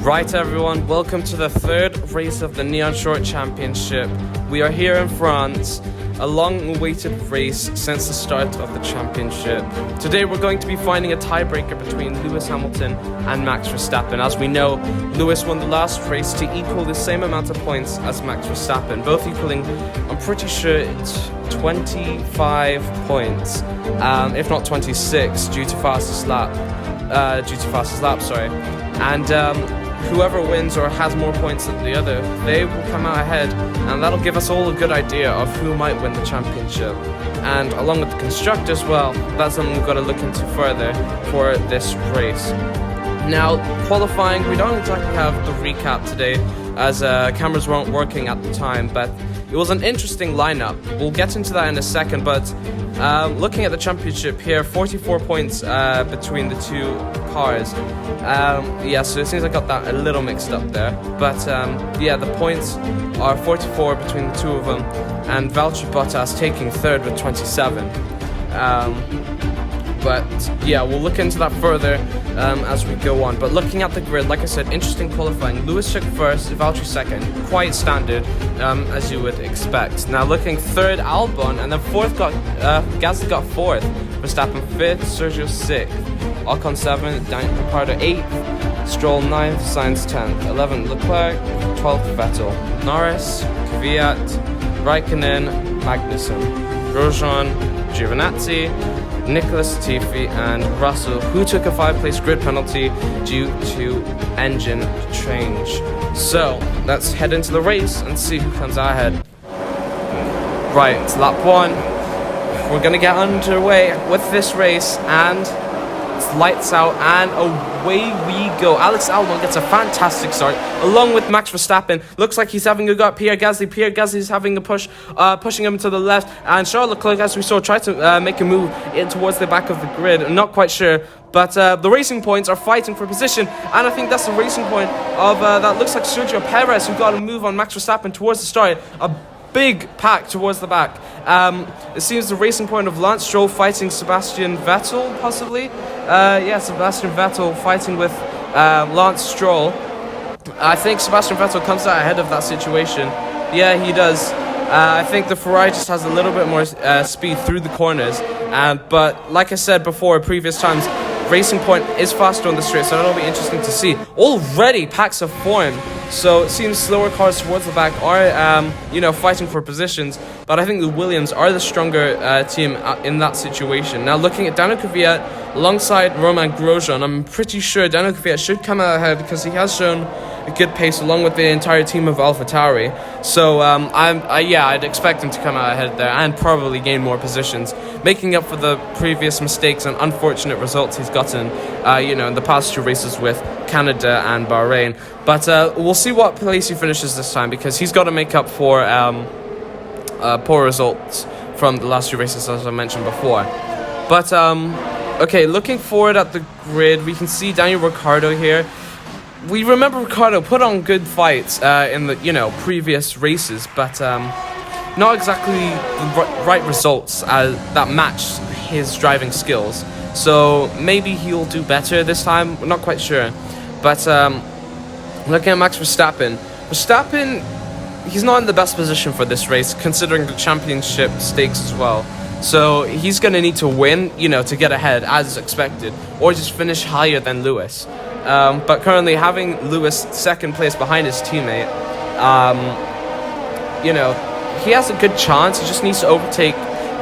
Right everyone, welcome to the third race of the Neon Short Championship. We are here in France, a long-awaited race since the start of the championship. Today we're going to be finding a tiebreaker between Lewis Hamilton and Max Verstappen. As we know, Lewis won the last race to equal the same amount of points as Max Verstappen, both equaling, I'm pretty sure it's 25 points, if not 26, due to fastest lap, and whoever wins or has more points than the other, they will come out ahead, and that'll give us all a good idea of who might win the championship. And along with the constructors, well, that's something we've got to look into further for this race. Now, qualifying, we don't exactly have the recap today, as cameras weren't working at the time, but it was an interesting lineup. We'll get into that in a second, but looking at the championship here, 44 points between the two cars. Yeah, so it seems I got that a little mixed up there. But yeah, the points are 44 between the two of them, and Valtteri Bottas taking third with 27. But yeah, we'll look into that further as we go on. But looking at the grid, like I said, interesting qualifying. Lewis took first, Valtteri second, quite standard as you would expect. Now looking third, Albon, and then fourth Gasly got fourth, Verstappen fifth, Sergio sixth, Ocon seventh, Daniel Ricciardo eighth, Stroll ninth, Sainz 10th, 11th Leclerc, 12th Vettel, Norris, Kvyat, Raikkonen, Magnussen, Grosjean, Giovinazzi, Nicholas Latifi, and Russell, who took a 5-place grid penalty due to engine change. So let's head into the race and see who comes out ahead. Right, it's lap one. We're gonna get underway with this race, and it's lights out and away we go. Alex Albon gets a fantastic start along with Max Verstappen. Looks like he's having a go at Pierre Gasly. Pierre Gasly is having the push, pushing him to the left, and Charles Leclerc, as we saw, tried to make a move in towards the back of the grid. I'm not quite sure, but the Racing Points are fighting for position, and I think that's the Racing Point of that looks like Sergio Perez, who got a move on Max Verstappen towards the start. A big pack towards the back. It seems the Racing Point of Lance Stroll fighting Sebastian Vettel, possibly. Yeah, Sebastian Vettel fighting with Lance Stroll. I think Sebastian Vettel comes out ahead of that situation. Yeah, he does. I think the Ferrari just has a little bit more speed through the corners. But like I said before, previous times, Racing Point is faster on the straight, so that'll be interesting to see. Already packs have formed, so it seems slower cars towards the back are, fighting for positions. But I think the Williams are the stronger team in that situation. Now looking at Daniel Kvyat alongside Romain Grosjean, I'm pretty sure Daniel Kvyat should come out ahead because he has shown a good pace along with the entire team of AlphaTauri. So I'd expect him to come out ahead there and probably gain more positions, making up for the previous mistakes and unfortunate results he's gotten, in the past two races with Canada and Bahrain. But we'll see what place he finishes this time, because he's got to make up for poor results from the last two races, as I mentioned before. But okay, looking forward at the grid, we can see Daniel Ricciardo here. We remember Ricciardo put on good fights in the previous races, but not exactly the right results that match his driving skills. So maybe he'll do better this time. We're not quite sure. But looking at Max Verstappen, he's not in the best position for this race, considering the championship stakes as well. So he's going to need to win, to get ahead, as expected, or just finish higher than Lewis. But currently having Lewis second place behind his teammate, he has a good chance. He just needs to overtake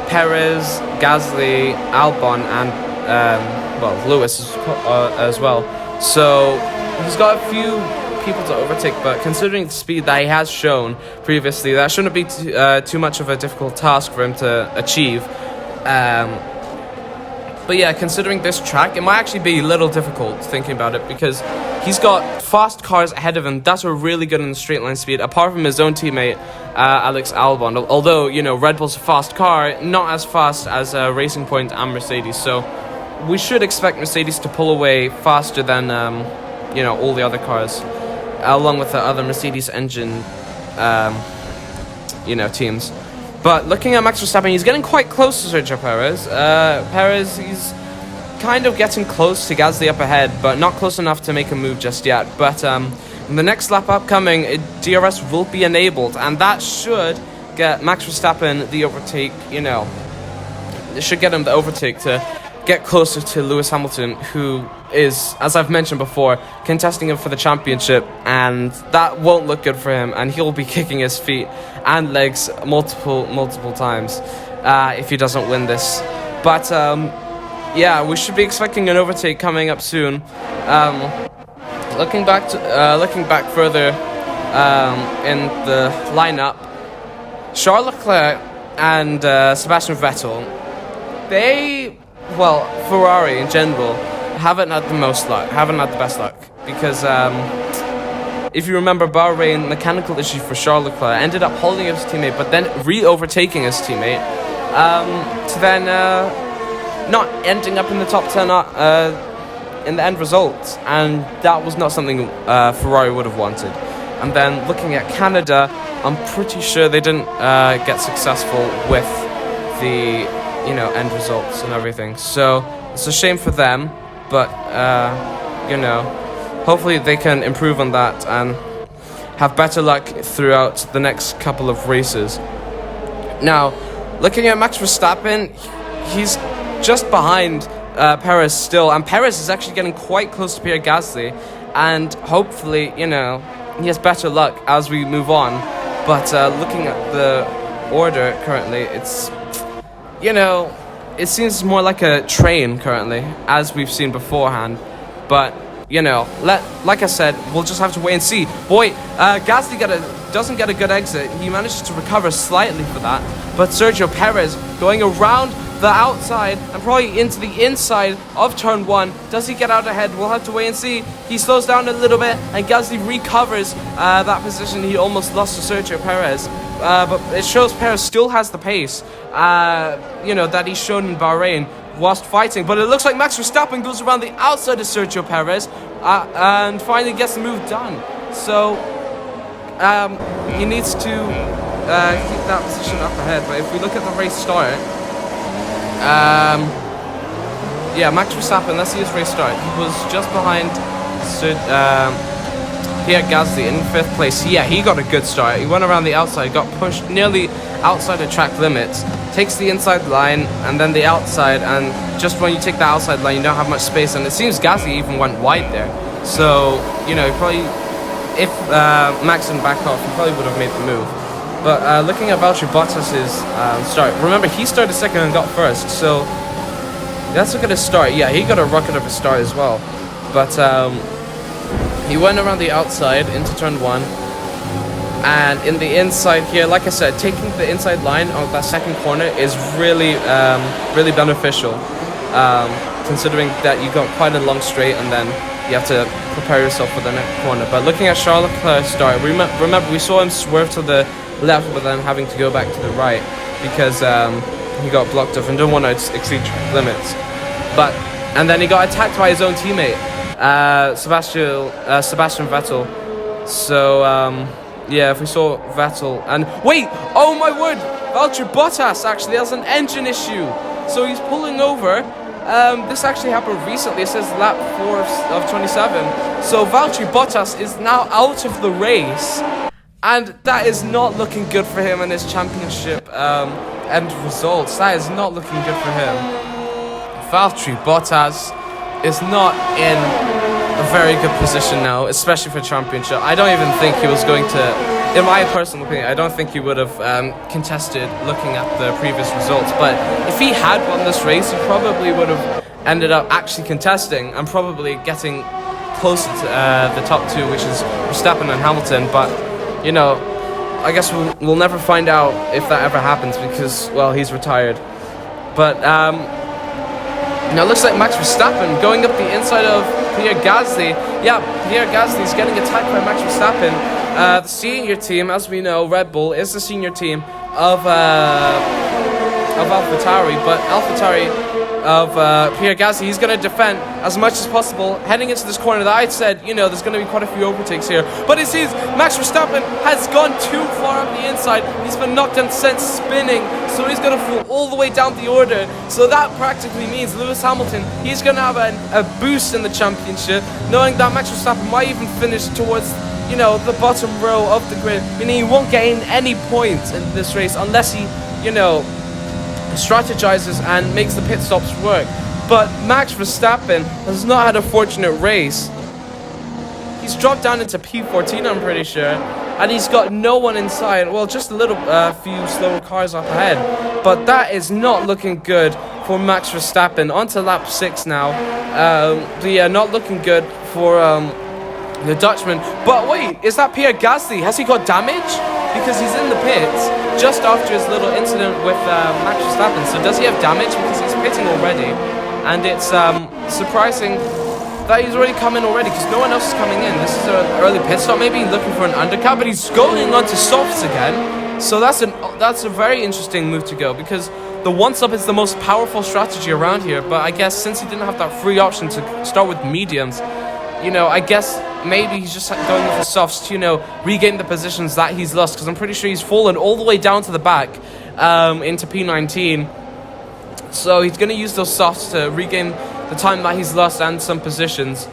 Perez, Gasly, Albon, and Lewis as well. So he's got a few people to overtake, but considering the speed that he has shown previously, that shouldn't be too much of a difficult task for him to achieve. But yeah, considering this track, it might actually be a little difficult thinking about it, because he's got fast cars ahead of him that are really good in the straight line speed, apart from his own teammate, Alex Albon. Although, Red Bull's a fast car, not as fast as Racing Point and Mercedes. So we should expect Mercedes to pull away faster than, all the other cars, along with the other Mercedes engine, teams. But looking at Max Verstappen, he's getting quite close to Sergio Perez. Perez, he's kind of getting close to Gasly up ahead, but not close enough to make a move just yet. But in the next lap upcoming, DRS will be enabled, and that should get Max Verstappen the overtake, you know. It should get him the overtake to get closer to Lewis Hamilton, who is, as I've mentioned before, contesting him for the championship, and that won't look good for him, and he'll be kicking his feet and legs multiple times if he doesn't win this. But yeah, we should be expecting an overtake coming up soon. Looking back further in the lineup, Charles Leclerc and Sebastian Vettel, Ferrari in general haven't had the best luck, because if you remember, Bahrain, mechanical issue for Charles Leclerc, ended up holding his teammate, but then re-overtaking his teammate, to then not ending up in the top 10 in the end result, and that was not something Ferrari would have wanted. And then looking at Canada, I'm pretty sure they didn't get successful with the end results and everything. So it's a shame for them, but hopefully they can improve on that and have better luck throughout the next couple of races. Now, looking at Max Verstappen, he's just behind Perez still, and Perez is actually getting quite close to Pierre Gasly, and hopefully, he has better luck as we move on. But looking at the order currently, it's, it seems more like a train currently, as we've seen beforehand. But, like I said, we'll just have to wait and see. Boy, Gasly doesn't get a good exit. He manages to recover slightly for that. But Sergio Perez going around the outside and probably into the inside of turn 1. Does he get out ahead? We'll have to wait and see. He slows down a little bit, and Gasly recovers that position he almost lost to Sergio Perez. But it shows Perez still has the pace, that he's shown in Bahrain whilst fighting. But it looks like Max Verstappen goes around the outside of Sergio Perez and finally gets the move done. So he needs to keep that position up ahead. But if we look at the race start, Max Verstappen, let's see his race start. He was just behind Pierre Gasly in 5th place. Yeah, he got a good start. He went around the outside, got pushed nearly outside the track limits, takes the inside line and then the outside, and just when you take the outside line, you don't have much space, and it seems Gasly even went wide there. So, probably, if Max didn't back off, he probably would have made the move. But looking at Valtteri Bottas's start, remember, he started second and got first, so let's look at his start. Yeah, he got a rocket of a start as well. But he went around the outside into turn 1, and in the inside here, like I said, taking the inside line of that second corner is really beneficial, considering that you got quite a long straight and then you have to prepare yourself for the next corner. But looking at Charles Leclerc's start, remember we saw him swerve to the left, but then having to go back to the right because he got blocked off and didn't want to exceed limits. And then he got attacked by his own teammate, Sebastian Vettel. So yeah, if we saw Vettel and wait, oh my word, Valtteri Bottas actually has an engine issue, so he's pulling over. This actually happened recently. It says lap 4 of 27. So Valtteri Bottas is now out of the race, and that is not looking good for him and his championship end results. That is not looking good for him. Valtteri Bottas is not in a very good position now, especially for championship. I don't even think he was going to, in my personal opinion, I don't think he would have contested looking at the previous results. But if he had won this race, he probably would have ended up actually contesting and probably getting closer to the top 2, which is Verstappen and Hamilton. But, I guess we'll never find out if that ever happens because, well, he's retired. But now it looks like Max Verstappen going up the inside of Pierre Gasly. Yeah, Pierre Gasly is getting attacked by Max Verstappen. The senior team, as we know, Red Bull is the senior team of AlphaTauri, but AlphaTauri of Pierre Gasly. He's going to defend as much as possible, heading into this corner that I said, there's going to be quite a few overtakes here. But it seems Max Verstappen has gone too far up the inside. He's been knocked and sent spinning, so he's going to fall all the way down the order. So that practically means Lewis Hamilton, he's going to have a boost in the championship, knowing that Max Verstappen might even finish towards the bottom row of the grid, meaning he won't gain any points in this race unless he, strategizes and makes the pit stops work. But Max Verstappen has not had a fortunate race. He's dropped down into P14, I'm pretty sure, and he's got no one inside. Well, just a little few slower cars up ahead, but that is not looking good for Max Verstappen. On to lap 6 now. Not looking good for the Dutchman. But wait, is that Pierre Gasly? Has he got damage? Because he's in the pits just after his little incident with Max Verstappen. So does he have damage? Because he's pitting already. And it's surprising that he's already come in already, because no one else is coming in. This is an early pit stop, maybe looking for an undercut, but he's going on to softs again. So that's a very interesting move to go, because the one stop is the most powerful strategy around here. But I guess since he didn't have that free option to start with mediums, I guess maybe he's just going with the softs to, regain the positions that he's lost, because I'm pretty sure he's fallen all the way down to the back into P19. So he's going to use those softs to regain the time that he's lost and some positions,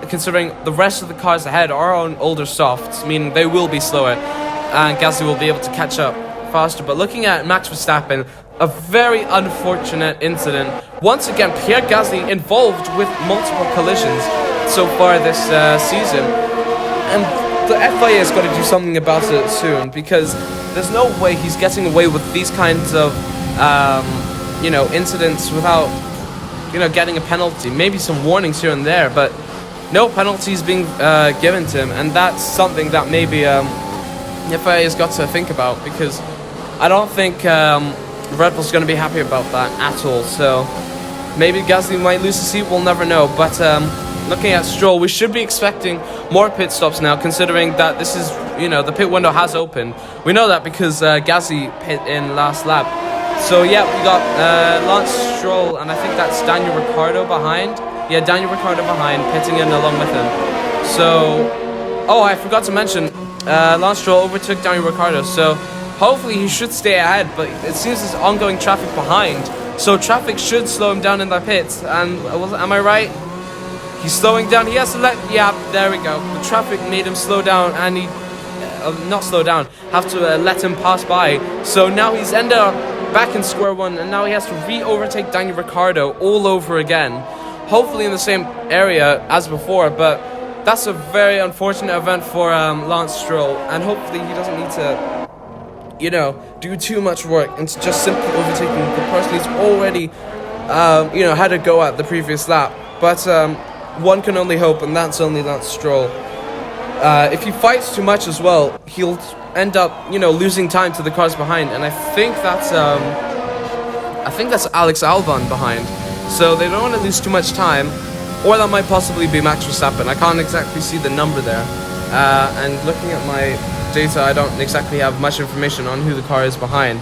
considering the rest of the cars ahead are on older softs, meaning they will be slower, and Gasly will be able to catch up faster. But looking at Max Verstappen, a very unfortunate incident. Once again, Pierre Gasly involved with multiple collisions so far this season, and the FIA has got to do something about it soon, because there's no way he's getting away with these kinds of incidents without getting a penalty. Maybe some warnings here and there, but no penalties being given to him, and that's something that maybe the FIA has got to think about, because I don't think Red Bull's going to be happy about that at all. So maybe Gasly might lose the seat, we'll never know. But looking at Stroll, we should be expecting more pit stops now, considering that this is, the pit window has opened. We know that because Gasly pit in last lap. So yeah, we got Lance Stroll, and I think that's Daniel Ricciardo behind. Yeah, Daniel Ricciardo behind, pitting in along with him. So, I forgot to mention, Lance Stroll overtook Daniel Ricciardo, so hopefully he should stay ahead, but it seems there's ongoing traffic behind, so traffic should slow him down in the pits. And am I right? He's slowing down. He has to there we go. The traffic made him slow down, and he not slow down, have to let him pass by. So now he's ended up back in square one, and now he has to re-overtake Daniel Ricciardo all over again, hopefully in the same area as before. But that's a very unfortunate event for Lance Stroll, and hopefully he doesn't need to do too much work into just simply overtaking the person he's already had a go at the previous lap. But one can only hope, and that's only Lance Stroll. If he fights too much as well, he'll end up, losing time to the cars behind, and I think that's Alex Albon behind. So they don't want to lose too much time, or that might possibly be Max Verstappen. I can't exactly see the number there, and looking at my data, I don't exactly have much information on who the car is behind.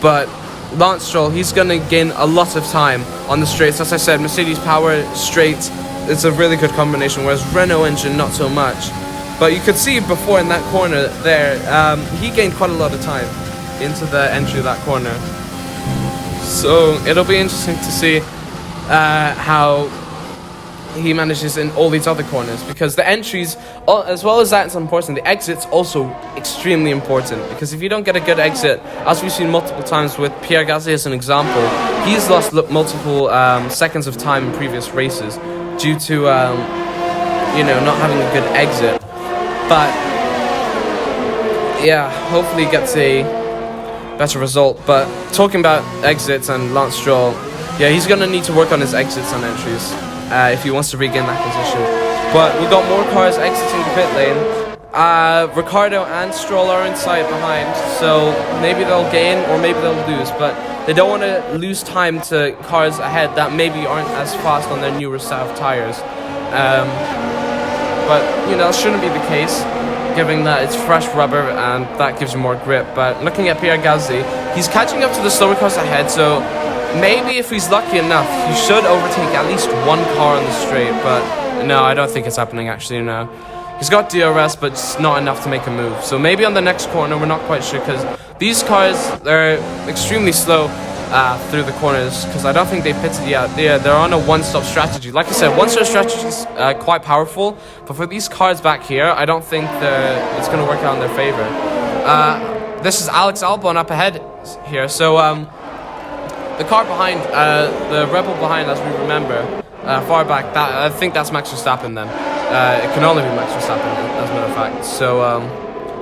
But Lance Stroll, he's going to gain a lot of time on the straights. As I said, Mercedes power straights, it's a really good combination, whereas Renault engine not so much. But you could see before in that corner there, he gained quite a lot of time into the entry of that corner. So it'll be interesting to see how he manages in all these other corners, because the entries, as well as that, it's important. The exit's also extremely important, because if you don't get a good exit, as we've seen multiple times with Pierre Gasly as an example, he's lost multiple seconds of time in previous races due to not having a good exit. But yeah, hopefully he gets a better result. But talking about exits and Lance Stroll, yeah, he's going to need to work on his exits and entries if he wants to regain that position. But we've got more cars exiting the pit lane. Ricciardo and Stroll are in sight behind, so maybe they'll gain or maybe they'll lose, but they don't want to lose time to cars ahead that maybe aren't as fast on their newer set of tires. But that shouldn't be the case, given that it's fresh rubber and that gives you more grip. But looking at Pierre Gasly, he's catching up to the slower cars ahead, so maybe if he's lucky enough, he should overtake at least one car on the straight, but no, I don't think it's happening actually, no. He's got DRS, but it's not enough to make a move. So maybe on the next corner, we're not quite sure, because these cars, they're extremely slow through the corners, because I don't think they pitted yet. They're on a one-stop strategy. Like I said, one-stop strategy is quite powerful, but for these cars back here, I don't think it's going to work out in their favor. This is Alex Albon up ahead here, so the car behind, the Rebel behind, as we remember, far back, I think that's Max Verstappen then. It can only be Max Verstappen, as a matter of fact. So,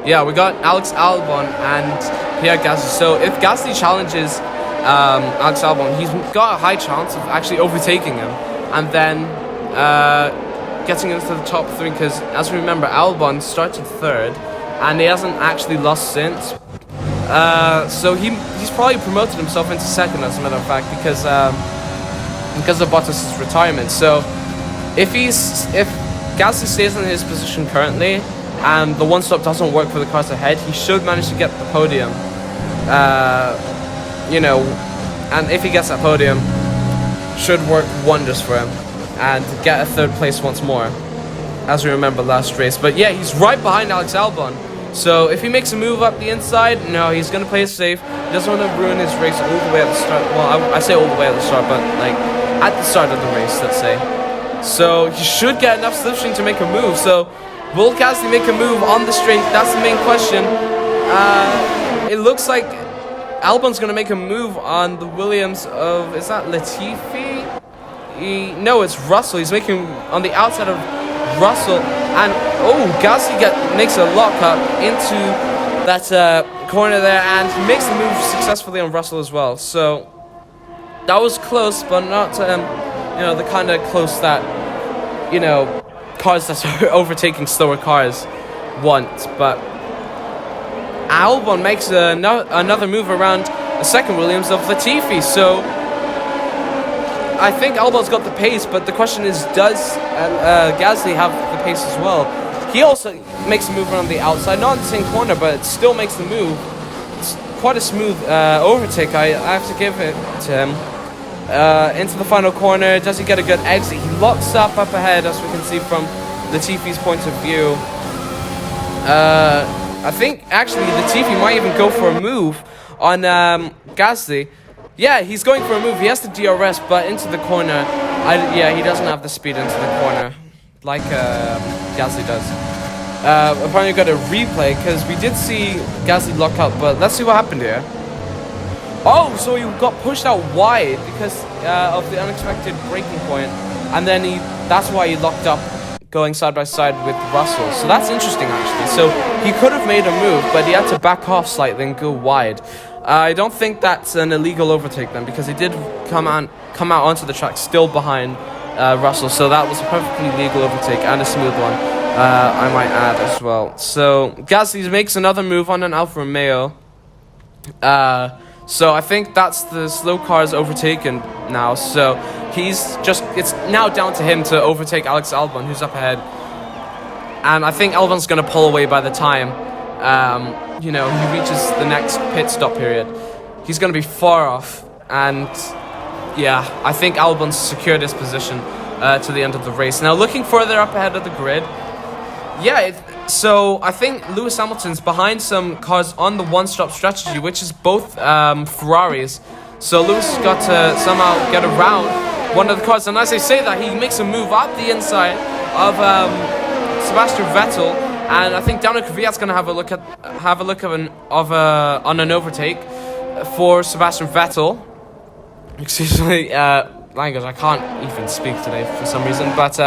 yeah, we got Alex Albon and Pierre Gasly. So if Gasly challenges Alex Albon, he's got a high chance of actually overtaking him and then getting into the top three, because as we remember, Albon started third and he hasn't actually lost since. So he's probably promoted himself into second, as a matter of fact, because of Bottas' retirement. So if Gasly stays in his position currently and the one-stop doesn't work for the cars ahead, he should manage to get the podium. You know, and if he gets that podium, should work wonders for him and get a third place once more, as we remember last race. But yeah, he's right behind Alex Albon. So if he makes a move up the inside, no, he's going to play it safe. He doesn't want to ruin his race all the way at the start. Well, I say all the way at the start, but like at the start of the race, let's say. So he should get enough slipstream to make a move. So will Gasly make a move on the straight? That's the main question. It looks like Albon's going to make a move on the Williams of, is that Latifi? No, it's Russell. He's making on the outside of Russell. And, oh, Gasly makes a lockup into that corner there. And he makes the move successfully on Russell as well. So that was close, but not, you know, the kind of close that, you know, cars that are overtaking slower cars want. But Albon makes another move around the second Williams of Latifi. So I think Albon's got the pace, but the question is, does Gasly have the pace as well? He also makes a move around the outside, not in the same corner, but it still makes the move. It's quite a smooth overtake, I have to give it to him. Into the final corner, does he get a good exit? He locks up ahead, as we can see from Latifi's point of view. I think actually Latifi might even go for a move on Gasly. Yeah, he's going for a move. He has the DRS, but into the corner, yeah, he doesn't have the speed into the corner like Gasly does. Apparently got a replay, because we did see Gasly lock up, but let's see what happened here. Oh, so he got pushed out wide because of the unexpected braking point, and then that's why he locked up going side by side with Russell. So that's interesting actually. So he could have made a move, but he had to back off slightly and go wide. I don't think that's an illegal overtake then, because he did come out onto the track still behind Russell. So that was a perfectly legal overtake and a smooth one, I might add as well. So Gasly makes another move on an Alfa Romeo. So I think that's the slow cars overtaken now. So it's now down to him to overtake Alex Albon, who's up ahead. And I think Albon's going to pull away by the time, you know, he reaches the next pit stop period. He's going to be far off. And yeah, I think Albon's secured his position to the end of the race. Now looking further up ahead of the grid, yeah, so I think Lewis Hamilton's behind some cars on the one-stop strategy, which is both Ferraris. So Lewis has got to somehow get around one of the cars, and as I say that, he makes a move up the inside of Sebastian Vettel, and I think Daniel Kvyat's going to have a look on an overtake for Sebastian Vettel. Excuse me, language, I can't even speak today for some reason, but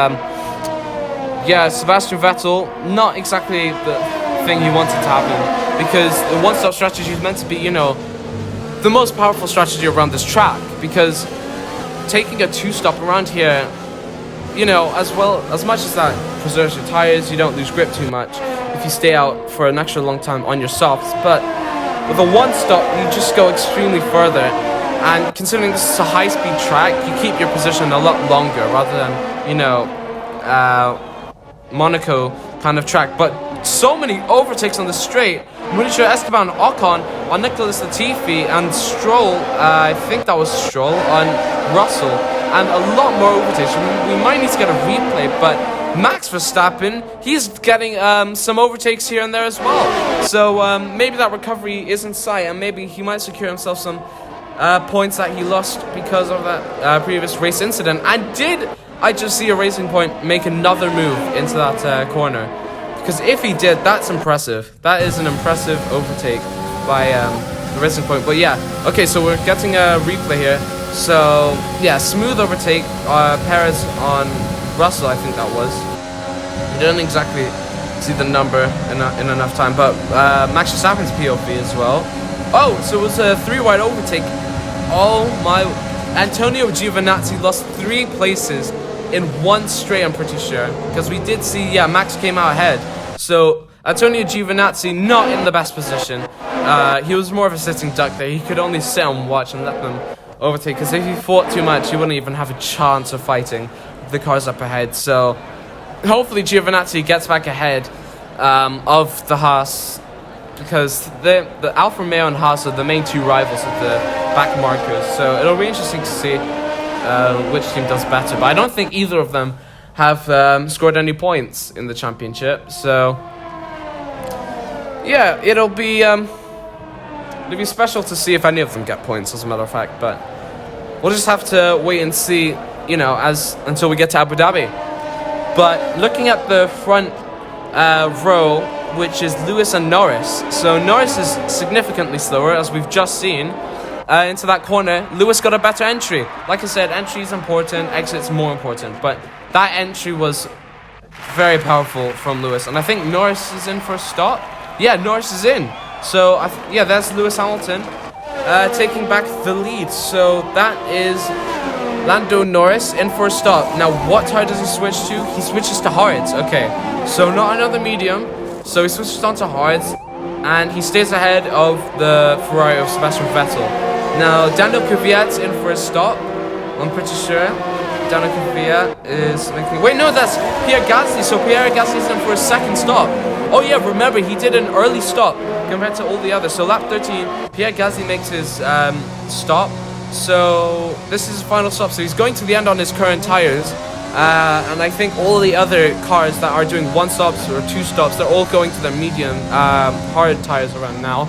yeah, Sebastian Vettel, not exactly the thing he wanted to happen, because the one-stop strategy is meant to be, you know, the most powerful strategy around this track, because taking a two-stop around here, you know, as much as that preserves your tires, you don't lose grip too much if you stay out for an extra long time on your softs, but with a one-stop, you just go extremely further, and considering this is a high-speed track, you keep your position a lot longer, rather than, you know, Monaco kind of track. But so many overtakes on the straight. I'm pretty sure Esteban Ocon on Nicholas Latifi and Stroll, I think that was Stroll, on Russell. And a lot more overtakes. We might need to get a replay, but Max Verstappen, he's getting some overtakes here and there as well. So maybe that recovery is in sight, and maybe he might secure himself some points that he lost because of that previous race incident. And did I just see a Racing Point make another move into that corner? Because if he did, that's impressive. That is an impressive overtake by the Racing Point. But yeah, okay, so we're getting a replay here. So yeah, smooth overtake. Perez on Russell, I think that was. I didn't exactly see the number in enough time, but Max Verstappen's POV as well. Oh, so it was a 3-wide overtake. Oh my! Antonio Giovinazzi lost 3 places in one straight, I'm pretty sure, because we did see, yeah, Max came out ahead. So Antonio Giovinazzi not in the best position. He was more of a sitting duck there. He could only sit and watch and let them overtake, because if he fought too much, he wouldn't even have a chance of fighting the cars up ahead. So hopefully Giovinazzi gets back ahead of the Haas, because the Alfa Romeo and Haas are the main 2 rivals of the back markers. So it'll be interesting to see which team does better, but I don't think either of them have scored any points in the championship. So yeah, it'll be special to see if any of them get points, as a matter of fact. But we'll just have to wait and see, you know, until we get to Abu Dhabi. But looking at the front row, which is Lewis and Norris. So Norris is significantly slower, as we've just seen. Into that corner, Lewis got a better entry. Like I said, entry is important, exit's more important. But that entry was very powerful from Lewis. And I think Norris is in for a stop. Yeah, Norris is in. So, yeah, there's Lewis Hamilton taking back the lead. So that is Lando Norris in for a stop. Now, what tire does he switch to? He switches to hards. Okay, so not another medium. So he switches on to hards. And he stays ahead of the Ferrari of Sebastian Vettel. Now, Daniel Kvyat's in for a stop, I'm pretty sure. Daniel Kvyat is making... Wait, no, that's Pierre Gasly. So Pierre Gasly's in for a second stop. Oh yeah, remember, he did an early stop compared to all the others. So lap 13, Pierre Gasly makes his stop. So this is his final stop. So he's going to the end on his current tires. And I think all the other cars that are doing 1 stops or 2 stops, they're all going to their medium hard tires around now.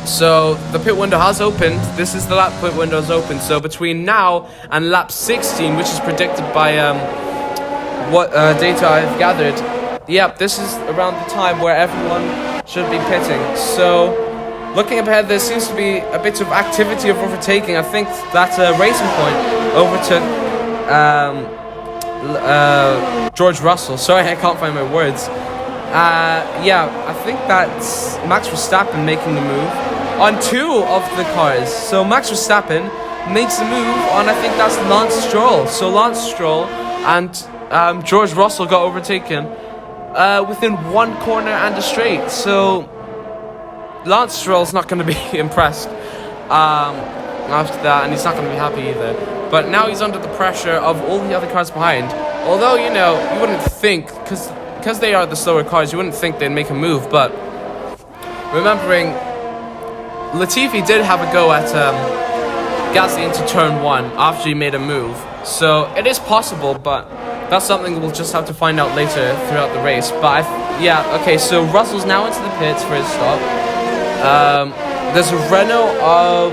So the pit window has opened. This is the lap pit window is open. So between now and lap 16, which is predicted by what data I've gathered, yep, this is around the time where everyone should be pitting. So looking up ahead, there seems to be a bit of activity of overtaking. I think that Racing Point overtook George Russell. Sorry, I can't find my words. Yeah, I think that's Max Verstappen making the move on 2 of the cars. So Max Verstappen makes the move on, I think that's Lance Stroll. So Lance Stroll and George Russell got overtaken within 1 corner and a straight. So Lance Stroll's not going to be impressed after that, and he's not going to be happy either. But now he's under the pressure of all the other cars behind. Although, you know, you wouldn't think, because they are the slower cars, you wouldn't think they'd make a move. But remembering, Latifi did have a go at Gasly into turn 1 after he made a move. So it is possible, but that's something we'll just have to find out later throughout the race. But yeah, okay, so Russell's now into the pits for his stop. There's a Renault of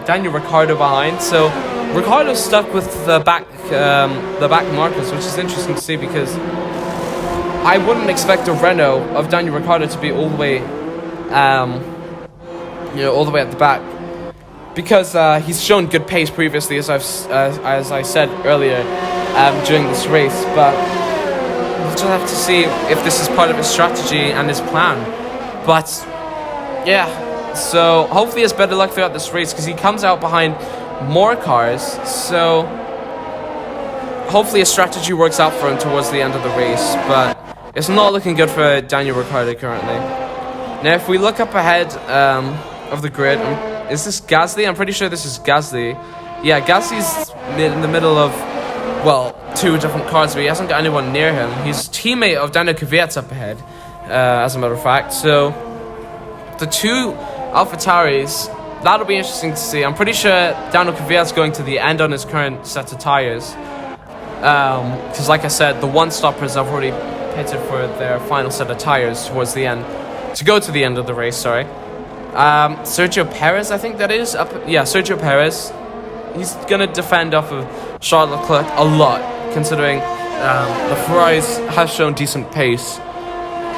Daniel Ricciardo behind. So Ricciardo's stuck with the back markers, which is interesting to see, because I wouldn't expect a Renault of Daniel Ricciardo to be all the way, all the way at the back, because he's shown good pace previously, as I said earlier during this race. But we'll just have to see if this is part of his strategy and his plan. But yeah, so hopefully he has better luck throughout this race, because he comes out behind more cars. So hopefully his strategy works out for him towards the end of the race. But it's not looking good for Daniel Ricciardo currently. Now, if we look up ahead of the grid, is this Gasly? I'm pretty sure this is Gasly. Yeah, Gasly's in the middle of well, 2 different cars, but he hasn't got anyone near him. He's teammate of Daniel Kvyat's up ahead, as a matter of fact. So the 2 AlphaTauris, that'll be interesting to see. I'm pretty sure Daniel Kvyat's going to the end on his current set of tires. Because like I said, the one-stoppers have already pitted for their final set of tires towards the end. To go to the end of the race, sorry. Sergio Perez, I think that is. Sergio Perez. He's going to defend off of Charles Leclerc a lot, considering the Ferraris have shown decent pace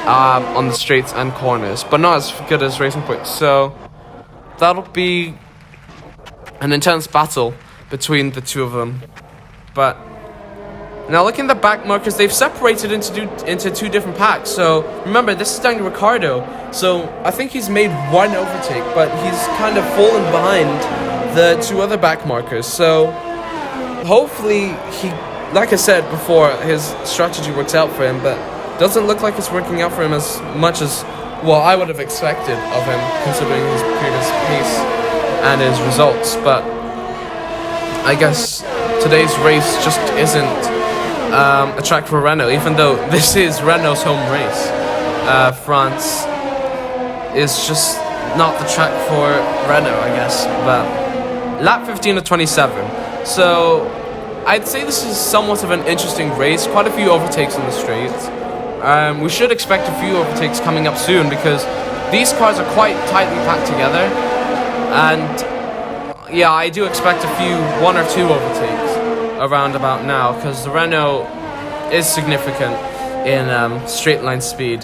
on the straights and corners, but not as good as Racing Point. So that'll be an intense battle between the 2 of them. But now looking at the back markers, they've separated into 2 different packs. So remember, this is Daniel Ricciardo. So I think he's made 1 overtake, but he's kind of fallen behind the 2 other back markers. So hopefully like I said before, his strategy works out for him, but doesn't look like it's working out for him as much as, well, I would have expected of him, considering his previous pace and his results. But I guess today's race just isn't a track for Renault, even though this is Renault's home race. France is just not the track for Renault, I guess. But lap 15 of 27. So I'd say this is somewhat of an interesting race. Quite a few overtakes in the straights. We should expect a few overtakes coming up soon, because these cars are quite tightly packed together. And yeah, I do expect 1 or 2 overtakes around about now, because the Renault is significant in straight line speed.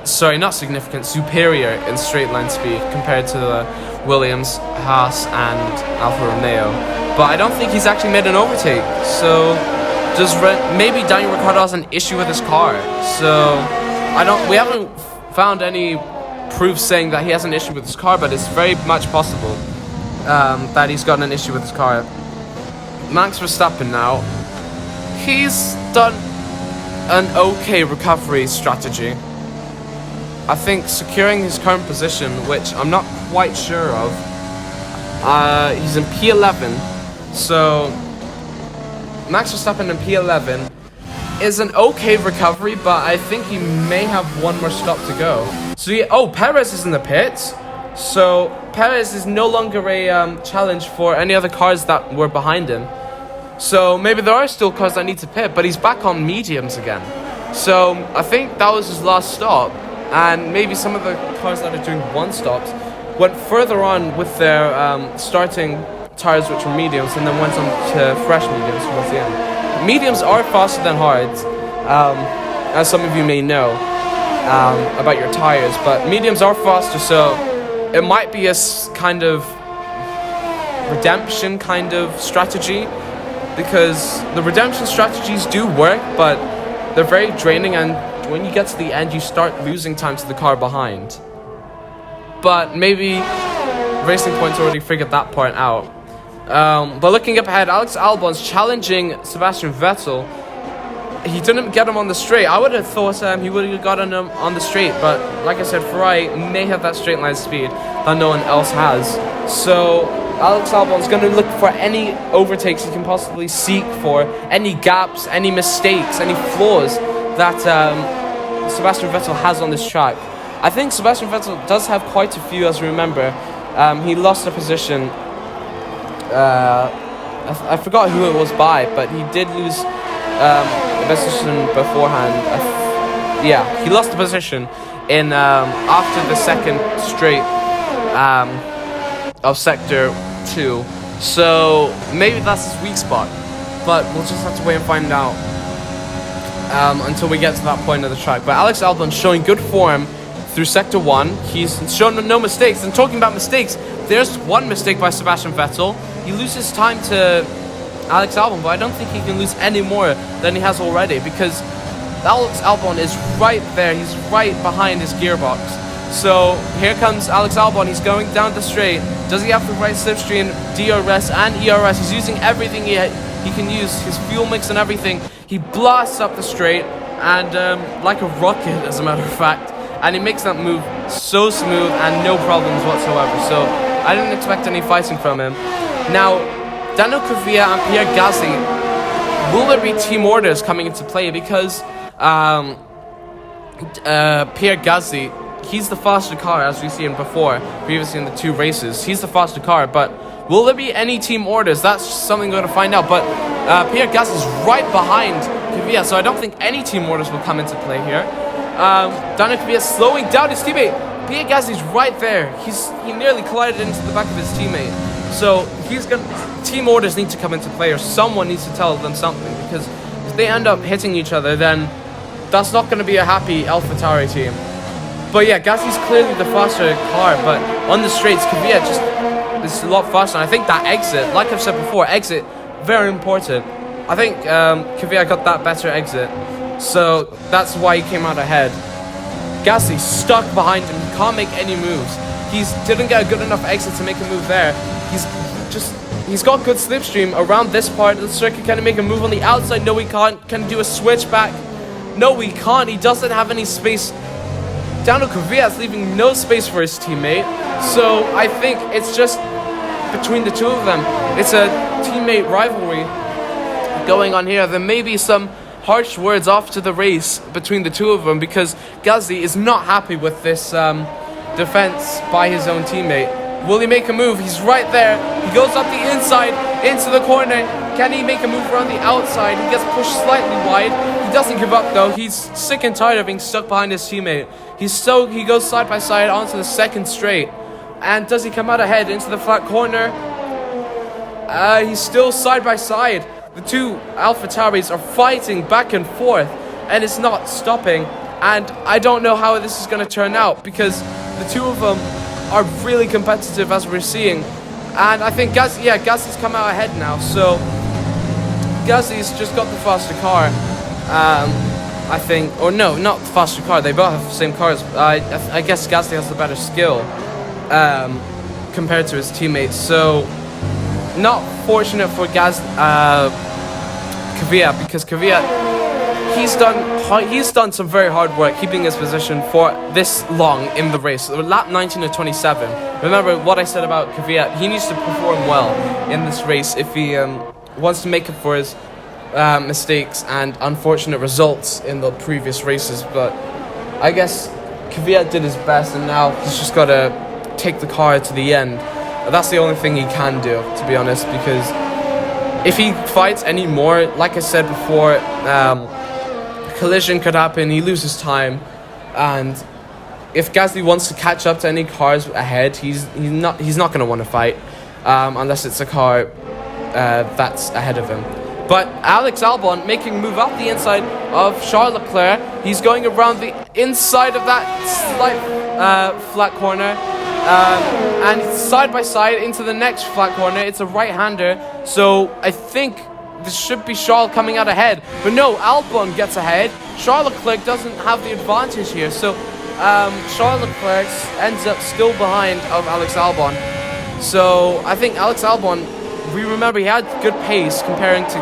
Sorry, not significant, superior in straight line speed compared to the Williams, Haas, and Alfa Romeo. But I don't think he's actually made an overtake. So maybe Daniel Ricciardo has an issue with his car. So we haven't found any proof saying that he has an issue with his car, but it's very much possible that he's got an issue with his car. Max Verstappen now, he's done an okay recovery strategy. I think securing his current position, which I'm not quite sure of, he's in P11, so Max Verstappen in P11 is an okay recovery, but I think he may have 1 more stop to go. So Perez is in the pits, so Perez is no longer a challenge for any other cars that were behind him. So maybe there are still cars that need to pit, but he's back on mediums again. So I think that was his last stop. And maybe some of the cars that are doing 1 stops went further on with their starting tires, which were mediums, and then went on to fresh mediums towards the end. Mediums are faster than hards, as some of you may know about your tires, but mediums are faster, so it might be a kind of redemption kind of strategy, because the redemption strategies do work, but they're very draining, and when you get to the end, you start losing time to the car behind. But maybe Racing Point's already figured that part out. But looking up ahead, Alex Albon's challenging Sebastian Vettel. He didn't get him on the straight. I would have thought he would have gotten him on the straight, but like I said, Ferrari may have that straight line speed that no one else has. So Alex Albon's going to look for any overtakes he can possibly seek for, any gaps, any mistakes, any flaws that Sebastian Vettel has on this track. I think Sebastian Vettel does have quite a few, as we remember. He lost a position. I forgot who it was by, but he did lose a position beforehand. He lost the position in after the second straight of Sector 2. So maybe that's his weak spot, but we'll just have to wait and find out until we get to that point of the track. But Alex Albon's showing good form through Sector 1. He's shown no mistakes. And talking about mistakes, there's one mistake by Sebastian Vettel. He loses time to Alex Albon, but I don't think he can lose any more than he has already, because Alex Albon is right there. He's right behind his gearbox. So here comes Alex Albon. He's going down the straight. Does he have the right slipstream, DRS and ERS? He's using everything he can use, his fuel mix and everything. He blasts up the straight, and like a rocket, as a matter of fact. And he makes that move so smooth and no problems whatsoever. So I didn't expect any fighting from him. Now, Daniel Kvyat and Pierre Gasly, will there be team orders coming into play? Because Pierre Gasly, he's the faster car, as we've seen before, previously in the 2 races. He's the faster car, but will there be any team orders? That's something we're going to find out. But Pierre Gasly is right behind Kvyat, so I don't think any team orders will come into play here. Daniel Kvyat slowing down his teammate. Pierre Gasly's right there. He nearly collided into the back of his teammate. So team orders need to come into play, or someone needs to tell them something, because if they end up hitting each other, then that's not going to be a happy AlphaTauri team. But yeah, Gasly's clearly the faster car, but on the straights, Kvyat just is a lot faster. And I think that exit, like I've said before, exit, very important. I think Kvyat got that better exit, so that's why he came out ahead. Gasly stuck behind him, he can't make any moves. He didn't get a good enough exit to make a move there. He's got good slipstream around this part of the circuit. Can he make a move on the outside? No, he can't. Can he do a switchback? No, he can't. He doesn't have any space. Daniel Kvyat's leaving no space for his teammate. So I think it's just between the 2 of them. It's a teammate rivalry going on here. There may be some harsh words after the race between the 2 of them, because Gasly is not happy with this defense by his own teammate. Will he make a move? He's right there. He goes up the inside into the corner. Can he make a move around the outside? He gets pushed slightly wide. He doesn't give up though. He's sick and tired of being stuck behind his teammate. He goes side by side onto the 2nd straight. And does he come out ahead into the flat corner? He's still side by side. The 2 AlphaTauris are fighting back and forth, and it's not stopping. And I don't know how this is going to turn out, because the 2 of them are really competitive, as we're seeing. And I think Gasly's come out ahead now, so Gasly's just got the faster car. I think, or no, not the faster car, they both have the same cars. I guess Gasly has the better skill compared to his teammates, so not fortunate for Kvyat, because Kvyat, he's done some very hard work keeping his position for this long in the race. Lap 19 to 27. Remember what I said about Kvyat. He needs to perform well in this race if he wants to make up for his mistakes and unfortunate results in the previous races. But I guess Kvyat did his best, and now he's just got to take the car to the end. That's the only thing he can do, to be honest, because if he fights any more, like I said before, collision could happen, he loses time, and if Gasly wants to catch up to any cars ahead, he's not going to want to fight unless it's a car that's ahead of him. But Alex Albon making a move out the inside of Charles Leclerc. He's going around the inside of that slight flat corner, and side by side into the next flat corner. It's a right-hander, so I think this should be Charles coming out ahead. But no, Albon gets ahead. Charles Leclerc doesn't have the advantage here, so Charles Leclerc ends up still behind of Alex Albon. So I think Alex Albon, we remember he had good pace comparing to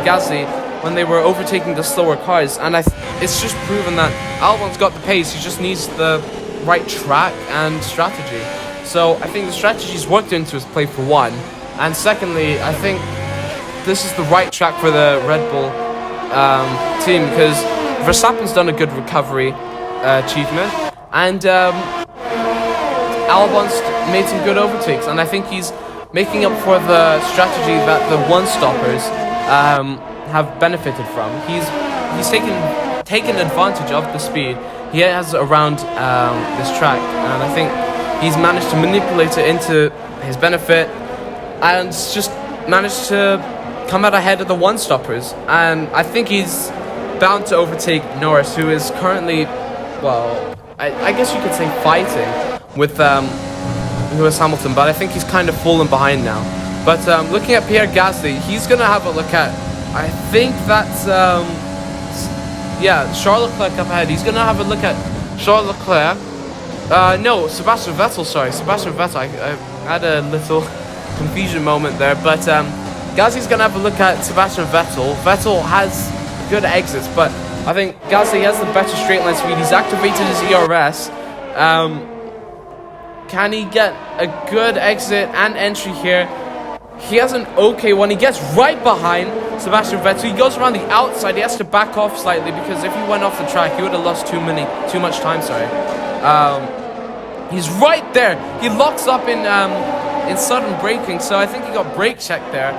Gasly when they were overtaking the slower cars, and it's just proven that Albon's got the pace. He just needs the right track and strategy. So I think the strategy's worked into his play, for one, and secondly, I think this is the right track for the Red Bull team, because Verstappen's done a good recovery achievement, and Albon's made some good overtakes, and I think he's making up for the strategy that the one-stoppers have benefited from. He's taken advantage of the speed he has around this track, and I think he's managed to manipulate it into his benefit, and just managed to come out ahead of the one-stoppers. And I think he's bound to overtake Norris, who is currently, well, I guess you could say fighting with Lewis Hamilton, but I think he's kind of fallen behind now. But looking at Pierre Gasly, he's going to have a look at, I think that's, yeah, Charles Leclerc up ahead. He's going to have a look at Charles Leclerc. No, Sebastian Vettel, sorry. Sebastian Vettel. I had a little confusion moment there. But Gasly's going to have a look at Sebastian Vettel. Vettel has good exits, but I think Gasly has the better straight line speed. He's activated his ERS. Can he get a good exit and entry here? He has an okay one. He gets right behind Sebastian Vettel. He goes around the outside. He has to back off slightly because if he went off the track, he would have lost too much time. Sorry. He's right there. He locks up in sudden braking, so I think he got brake checked there.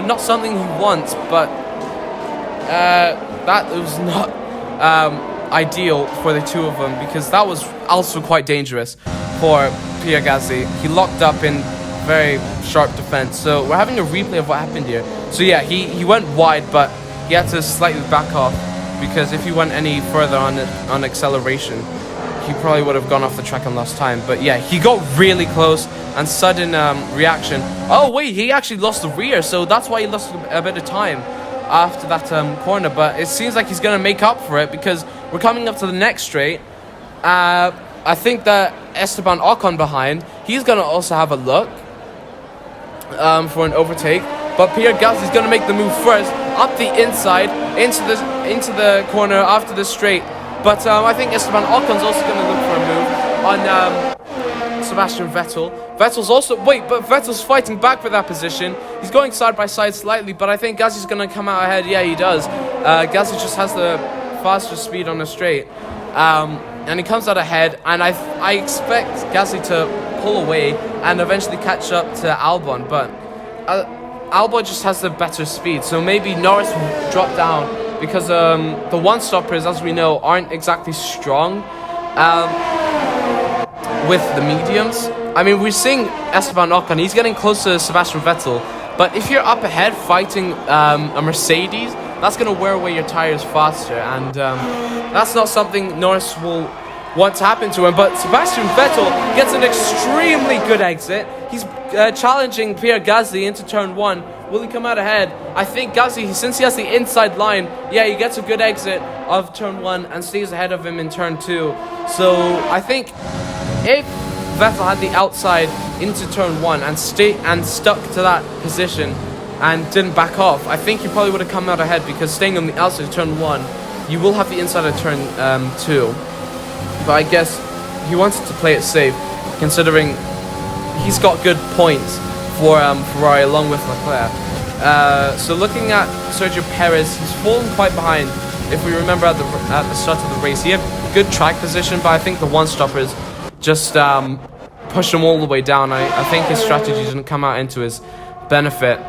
Not something he wants, but that was not ideal for the two of them because that was also quite dangerous for Pierre Gasly. He locked up in very sharp defense. So we're having a replay of what happened here. So yeah, he went wide, but he had to slightly back off because if he went any further on acceleration, he probably would have gone off the track and lost time. But yeah, he got really close and sudden reaction. Oh wait, he actually lost the rear, so that's why he lost a bit of time after that corner. But it seems like he's going to make up for it because we're coming up to the next straight. I think that Esteban Ocon behind, he's going to also have a look for an overtake. But Pierre Gasly is going to make the move first, up the inside, into the corner after the straight. But I think Esteban Ocon's also going to look for a move on Sebastian Vettel. Vettel's fighting back for that position. He's going side by side slightly, but I think Gasly's going to come out ahead. Yeah, he does. Gasly just has the faster speed on the straight. And he comes out ahead, and I expect Gasly to pull away and eventually catch up to Albon, but Albon just has the better speed, so maybe Norris will drop down because the one-stoppers, as we know, aren't exactly strong with the mediums. I mean, we're seeing Esteban Ocon, he's getting close to Sebastian Vettel, but if you're up ahead fighting a Mercedes, that's going to wear away your tires faster, and that's not something Norris will want to happen to him. But Sebastian Vettel gets an extremely good exit. He's challenging Pierre Gasly into turn 1. Will he come out ahead? I think Gasly, since he has the inside line, yeah, he gets a good exit of turn 1 and stays ahead of him in turn 2. So I think if Vettel had the outside into turn 1 and stuck to that position and didn't back off, I think he probably would have come out ahead because staying on the outside of turn 1, you will have the inside of turn 2. But I guess he wanted to play it safe, considering he's got good points for Ferrari along with Leclerc. So looking at Sergio Perez, he's fallen quite behind. If we remember at the start of the race, he had good track position, but I think the one-stoppers just pushed him all the way down. I think his strategy didn't come out into his benefit.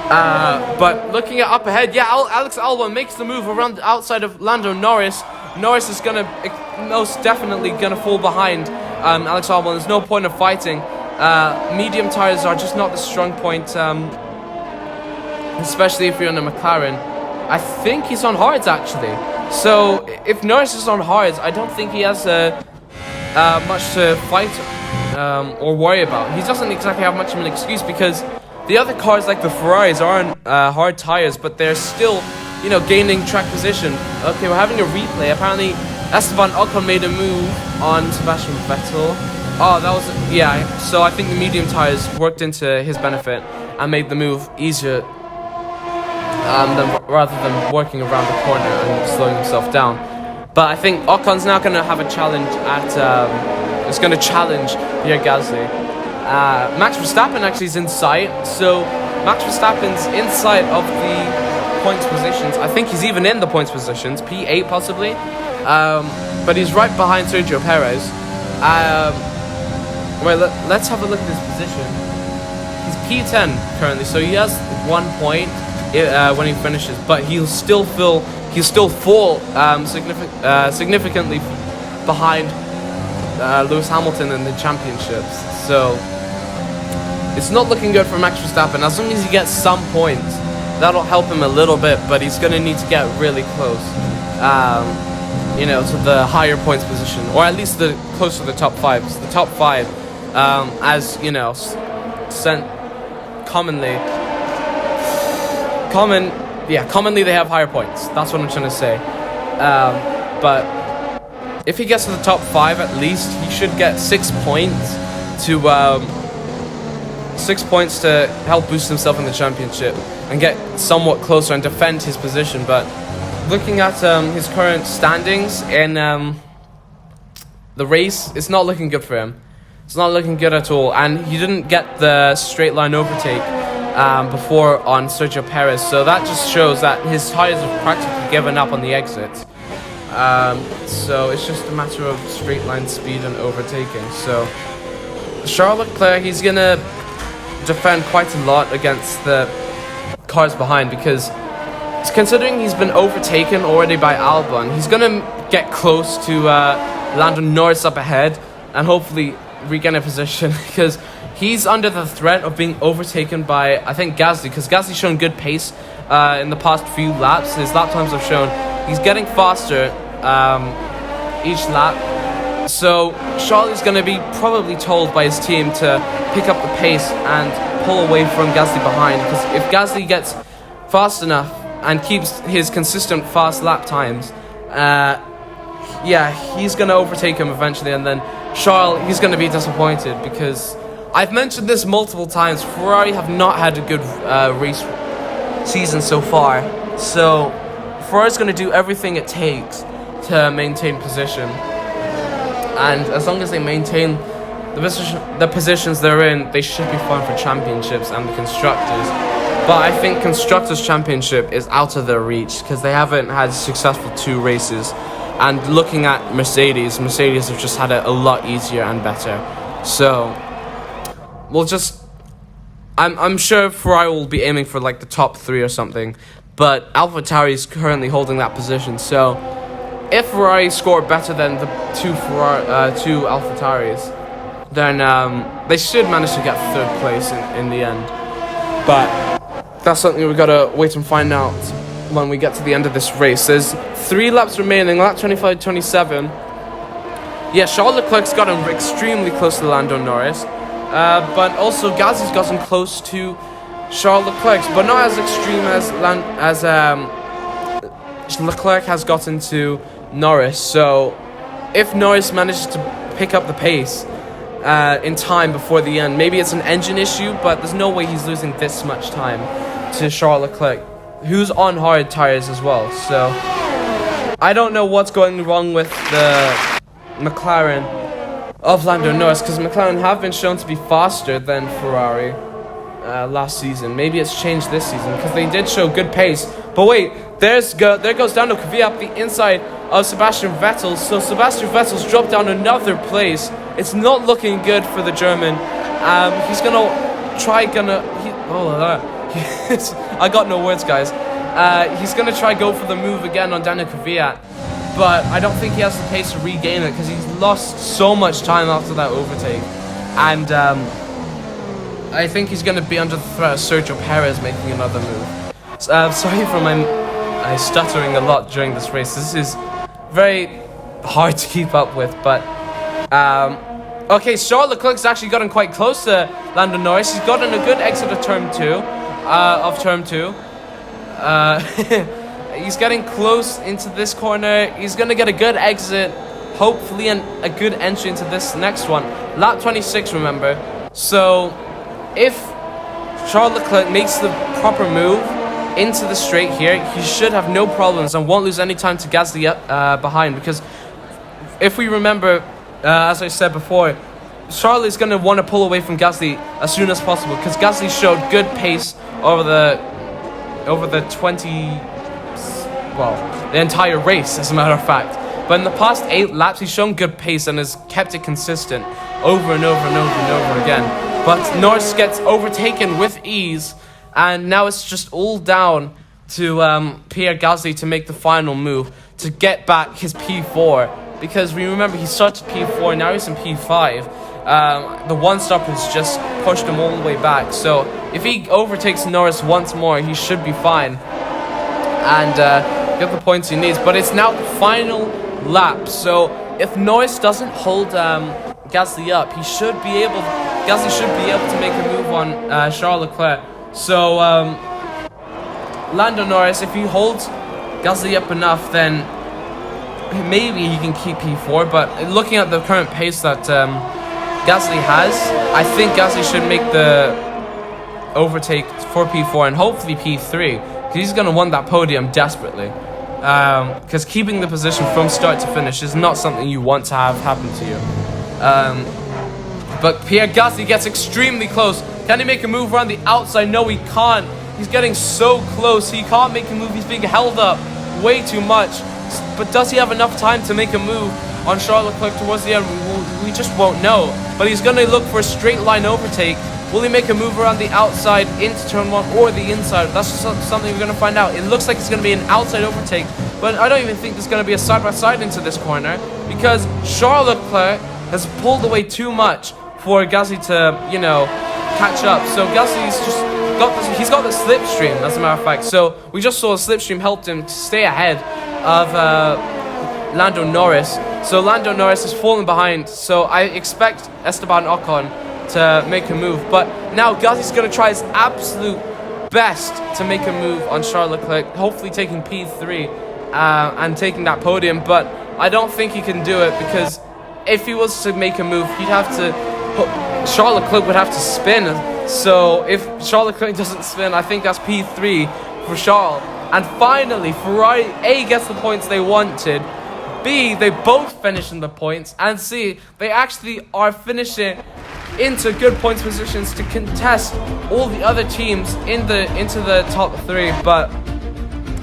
But looking at up ahead, yeah, Alex Albon makes the move around the outside of Lando Norris. Norris is most definitely gonna fall behind Alex Albon. There's no point of fighting. Medium tires are just not the strong point, especially if you're in a McLaren. I think he's on hards actually. So if Norris is on hards, I don't think he has much to fight or worry about. He doesn't exactly have much of an excuse because the other cars like the Ferraris are on hard tires, but they're still, gaining track position. Okay, we're having a replay. Apparently, Esteban Ocon made a move on Sebastian Vettel. Oh, that was, yeah. So I think the medium tires worked into his benefit and made the move easier rather than working around the corner and slowing himself down. But I think Ocon's now going to have a challenge at, it's going to challenge Pierre Gasly. Max Verstappen actually is in sight, so Max Verstappen's inside of the points positions. I think he's even in the points positions, P8 possibly, but he's right behind Sergio Perez. Let's have a look at his position. He's P10 currently, so he has 1 point when he finishes, but he'll still fall significantly behind Lewis Hamilton in the championships. So it's not looking good for Max Verstappen. As long as he gets some points, that'll help him a little bit, but he's going to need to get really close, to the higher points position, or at least close to the top 5. The top 5, commonly they have higher points. That's what I'm trying to say. But if he gets to the top 5, at least he should get 6 points to help boost himself in the championship and get somewhat closer and defend his position. But looking at his current standings in the race, it's not looking good for him. It's not looking good at all, and he didn't get the straight line overtake before on Sergio Perez. So that just shows that his tires have practically given up on the exits. So it's just a matter of straight line speed and overtaking. So Charles Leclerc, he's gonna defend quite a lot against the cars behind, because considering he's been overtaken already by Albon, he's gonna get close to Lando Norris up ahead and hopefully regain a position, because he's under the threat of being overtaken by, I think, Gasly, because Gasly's shown good pace in the past few laps. His lap times have shown he's getting faster each lap. So Charles is going to be probably told by his team to pick up the pace and pull away from Gasly behind, because if Gasly gets fast enough and keeps his consistent fast lap times, he's going to overtake him eventually, and then Charles, he's going to be disappointed, because I've mentioned this multiple times, Ferrari have not had a good race season so far, so Ferrari's going to do everything it takes to maintain position, and as long as they maintain the positions they're in, they should be fine for championships and the constructors. But I think Constructors' Championship is out of their reach, because they haven't had successful 2 races. And looking at Mercedes have just had it a lot easier and better. So, I'm sure Ferrari will be aiming for like the top 3 or something. But AlphaTauri is currently holding that position. So, if Ferrari score better than the 2 AlphaTauris, then they should manage to get 3rd place in the end. But that's something we've got to wait and find out when we get to the end of this race. There's 3 laps remaining, lap 25, 27. Yeah, Charles Leclerc's gotten extremely close to Lando Norris. But also Gasly's gotten close to Charles Leclerc, but not as extreme as Leclerc has gotten to Norris. So if Norris manages to pick up the pace in time before the end, maybe it's an engine issue, but there's no way he's losing this much time to Charles Leclerc, who's on hard tires as well. So I don't know what's going wrong with the McLaren of Lando Norris, because McLaren have been shown to be faster than Ferrari last season. Maybe it's changed this season, because they did show good pace. But wait, there goes Daniel Kvyat up the inside of Sebastian Vettel. So Sebastian Vettel's dropped down another place. It's not looking good for the German. He's I got no words, guys. He's going to try go for the move again on Daniel Kvyat, but I don't think he has the pace to regain it, because he's lost so much time after that overtake. And I think he's going to be under the threat of Sergio Perez making another move. Sorry for my stuttering a lot during this race. This is very hard to keep up with, but okay, Charles Leclerc's actually gotten quite close to Lando Norris. He's gotten a good exit of turn 2. He's getting close into this corner. He's going to get a good exit, hopefully, and a good entry into this next one. Lap 26, remember. So, if Charles Leclerc makes the proper move into the straight here, he should have no problems and won't lose any time to Gasly behind. Because if we remember, as I said before, Charles is going to want to pull away from Gasly as soon as possible, because Gasly showed good pace over the entire race, as a matter of fact. But in the past 8 laps, he's shown good pace and has kept it consistent over and over and over and over again. But Norris gets overtaken with ease, and now it's just all down to Pierre Gasly to make the final move to get back his P4. Because we remember he started P4, now he's in P5. The one-stoppers just pushed him all the way back. So if he overtakes Norris once more, he should be fine and get the points he needs. But it's now the final lap. So if Norris doesn't hold Gasly up, Gasly should be able to make a move on Charles Leclerc. So Lando Norris, if he holds Gasly up enough, then maybe he can keep P4. But looking at the current pace that Gasly has, I think Gasly should make the overtake for P4 and hopefully P3. He's going to want that podium desperately. Because keeping the position from start to finish is not something you want to have happen to you. But Pierre Gasly gets extremely close Can he make a move around the outside? No, he can't. He's getting so close. He can't make a move. He's being held up way too much. But does he have enough time to make a move on Charles Leclerc towards the end? We just won't know. But he's going to look for a straight line overtake. Will he make a move around the outside into turn 1 or the inside? That's just something we're going to find out. It looks like it's going to be an outside overtake, but I don't even think there's going to be a side-by-side into this corner because Charles Leclerc has pulled away too much for Gasly to, you know, catch up. So Gasly's just he's got the slipstream, as a matter of fact. So we just saw a slipstream helped him to stay ahead of Lando Norris. So Lando Norris has fallen behind. So I expect Esteban Ocon to make a move, but now Gasly's going to try his absolute best to make a move on Charles Leclerc, hopefully taking P3 and taking that podium, but I don't think he can do it because if he was to make a move, he'd have to, Charles Leclerc would have to spin, so if Charles Leclerc doesn't spin, I think that's P3 for Charles. And finally, Ferrari A gets the points they wanted, B, they both finish in the points, and C, they actually are finishing into good points positions to contest all the other teams into the top 3, but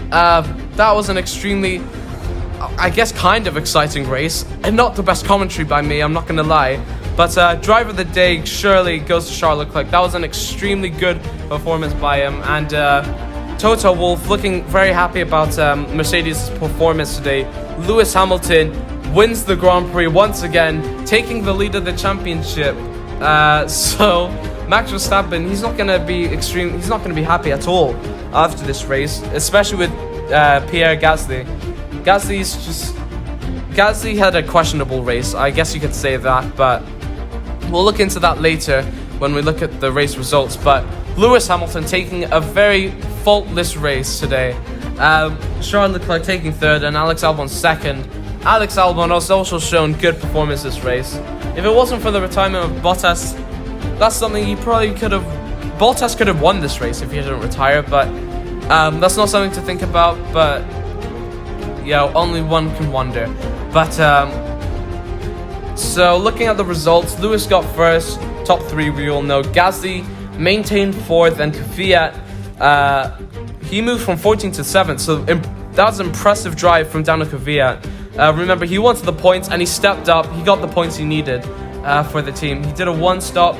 that was an extremely, I guess, kind of exciting race, and not the best commentary by me, I'm not gonna lie, but driver of the day surely goes to Charles Leclerc. That was an extremely good performance by him, and Toto Wolff looking very happy about Mercedes' performance today. Lewis Hamilton wins the Grand Prix once again, taking the lead of the championship. So Max Verstappen, he's not gonna be happy at all after this race, especially with Pierre Gasly. Gasly had a questionable race, I guess you could say that, but we'll look into that later when we look at the race results. But Lewis Hamilton taking a very faultless race today. Charles Leclerc taking 3rd and Alex Albon 2nd. Alex Albon has also shown good performance this race. If it wasn't for the retirement of Bottas, that's something he probably could have... Bottas could have won this race if he didn't retire, but that's not something to think about, but yeah, only one can wonder. But so looking at the results, Lewis got 1st, top 3 we all know. Gasly maintained 4th, and Kvyat, he moved from 14th to 7th, so that was an impressive drive from Daniel Kvyat. Remember, he wanted the points and he stepped up. He got the points he needed for the team. He did a one-stop.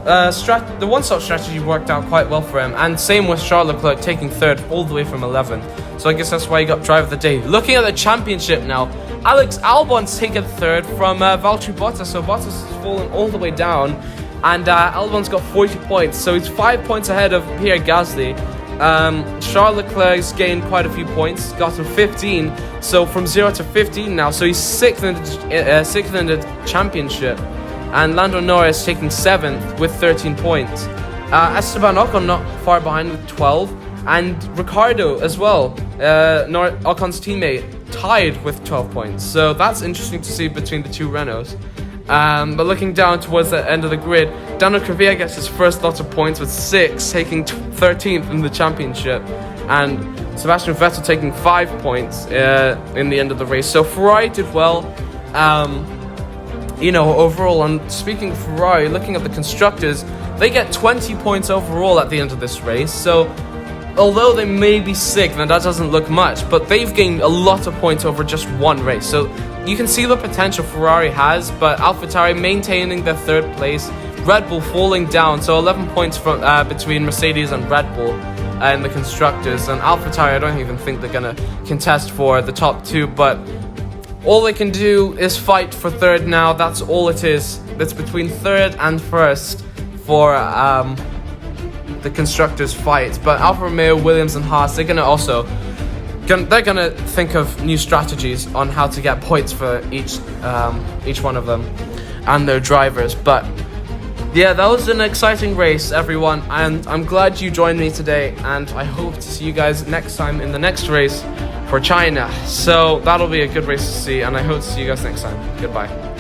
The one-stop strategy worked out quite well for him. And same with Charles Leclerc taking 3rd all the way from 11th. So I guess that's why he got driver of the day. Looking at the championship now, Alex Albon's taken 3rd from Valtteri Bottas. So Bottas has fallen all the way down. And Albon's got 40 points. So he's 5 points ahead of Pierre Gasly. Charles Leclerc's gained quite a few points, got to 15, so from 0 to 15 now, so he's 6th in the championship, and Lando Norris taking 7th with 13 points. Esteban Ocon not far behind with 12, and Ricciardo as well, Ocon's teammate, tied with 12 points, so that's interesting to see between the two Renaults. But looking down towards the end of the grid, Daniel Kvyat gets his first lot of points with 6, taking 13th in the championship, and Sebastian Vettel taking 5 points in the end of the race. So Ferrari did well, you know, overall. And speaking of Ferrari, looking at the constructors, they get 20 points overall at the end of this race. So although they may be sick, then that doesn't look much, but they've gained a lot of points over just one race. So you can see the potential Ferrari has, but AlphaTauri maintaining their 3rd place, Red Bull falling down, so 11 points from between Mercedes and Red Bull in the constructors, and AlphaTauri I don't even think they're gonna contest for the top 2, but all they can do is fight for 3rd now. That's all it is. It's between 3rd and 1st for the constructors fight. But Alfa Romeo, Williams and Haas, they're gonna think of new strategies on how to get points for each one of them and their drivers. But yeah, that was an exciting race, everyone, and I'm glad you joined me today, and I hope to see you guys next time in the next race for China. So that'll be a good race to see, and I hope to see you guys next time. Goodbye.